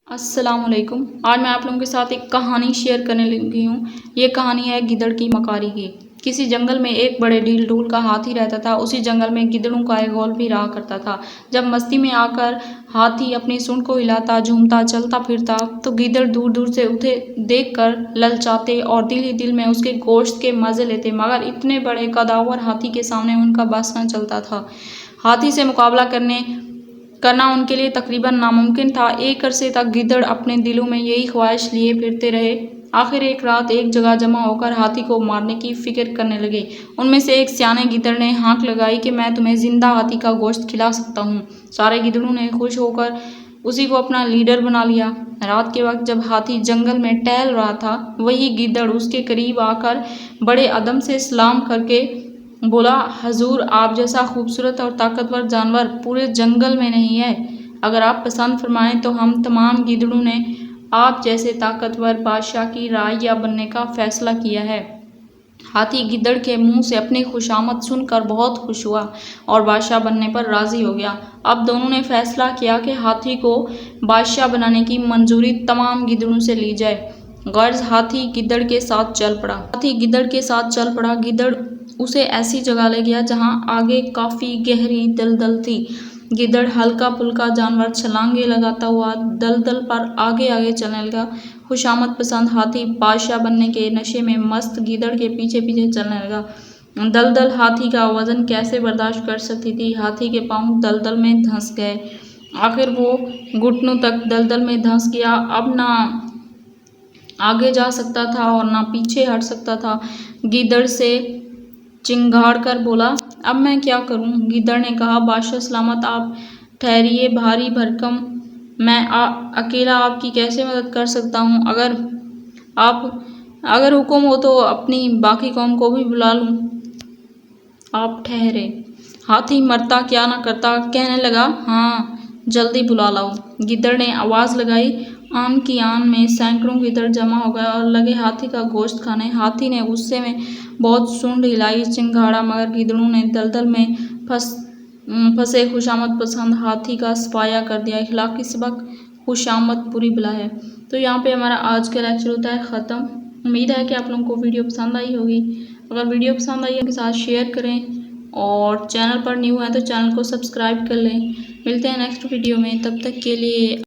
अस्सलामुअलैकुम। आज मैं आप लोगों के साथ एक कहानी शेयर करने लगी हूँ। ये कहानी है गिद्धड़ की मकारी की। किसी जंगल में एक बड़े ढील ढूल का हाथी रहता था। उसी जंगल में गिद्धड़ों का एक गोल भी रहा करता था। जब मस्ती में आकर हाथी अपनी सूंड को हिलाता, झूमता, चलता फिरता तो गिद्धड़ दूर दूर से उसे देख कर ललचाते और दिल ही दिल में उसके गोश्त के मज़े लेते। मगर इतने बड़े कदावर हाथी के सामने उनका बस न चलता था। हाथी से मुकाबला करना उनके लिए तकरीबन नामुमकिन था। एक अरसे तक गिद्धड़ अपने दिलों में यही ख्वाहिश लिए फिरते रहे। आखिर एक रात एक जगह जमा होकर हाथी को मारने की फिक्र करने लगे। उनमें से एक सियाने गिद्धड़ ने हाँक लगाई कि मैं तुम्हें जिंदा हाथी का गोश्त खिला सकता हूँ। सारे गिद्धड़ों ने खुश होकर उसी को अपना लीडर बना लिया। रात के वक्त जब हाथी जंगल में टहल रहा था, वही गिद्धड़ उसके करीब आकर बड़े अदब से सलाम करके बोला, हजूर, आप जैसा खूबसूरत और ताकतवर जानवर पूरे जंगल में नहीं है। अगर आप पसंद फरमाएं तो हम तमाम गिद्धड़ों ने आप जैसे ताकतवर बादशाह की राइया बनने का फैसला किया है। हाथी गिद्धड़ के मुंह से अपनी खुशामद सुनकर बहुत खुश हुआ और बादशाह बनने पर राजी हो गया। अब दोनों ने फैसला किया कि हाथी को बादशाह बनाने की मंजूरी तमाम गिद्धड़ों से ली जाए। गर्ज हाथी गिद्धड़ के साथ चल पड़ा। गिद्धड़ उसे ऐसी जगह ले गया जहां आगे काफी गहरी दलदल थी। गिद्धड़ हल्का फुल्का जानवर छलांगे लगाता हुआ दलदल पर आगे आगे चलने लगा। खुशामद पसंद हाथी बादशाह बनने के नशे में मस्त गिद्धड़ के पीछे पीछे चलने लगा। दलदल हाथी का वजन कैसे बर्दाश्त कर सकती थी। हाथी के पांव दलदल में धंस गए। आखिर वो घुटनों तक दलदल में धंस गया। अब ना आगे जा सकता था और ना पीछे हट सकता था। गिद्धड़ से चिंगाड़ कर बोला, अब मैं क्या करूं? गिद्धड़ ने कहा, बादशाह सलामत, आप ठहरिए भारी भरकम, मैं अकेला आपकी कैसे मदद कर सकता हूं? अगर हुक्म हो तो अपनी बाकी कौम को भी बुला लूं। आप ठहरे। हाथी मरता क्या ना करता, कहने लगा, हाँ जल्दी बुला लाओ। गिद्धड़ ने आवाज लगाई। आन की आन में सैकड़ों गिद्धड़ जमा हो गए और लगे हाथी का गोश्त खाने। हाथी ने गुस्से में बहुत सूंड हिलाई, चिंगाड़ा, मगर गिद्धड़ों ने दलदल में फंसे खुशामद पसंद हाथी का सफाया कर दिया। इखलाकी सबक, खुशामद बुरी बला है। तो यहाँ पे हमारा आज का लेक्चर होता है ख़त्म। उम्मीद है कि आप लोगों को वीडियो पसंद आई होगी। अगर वीडियो पसंद आई है तो साथ शेयर करें और चैनल पर न्यू है तो चैनल को सब्सक्राइब कर लें। मिलते हैं नेक्स्ट वीडियो में, तब तक के लिए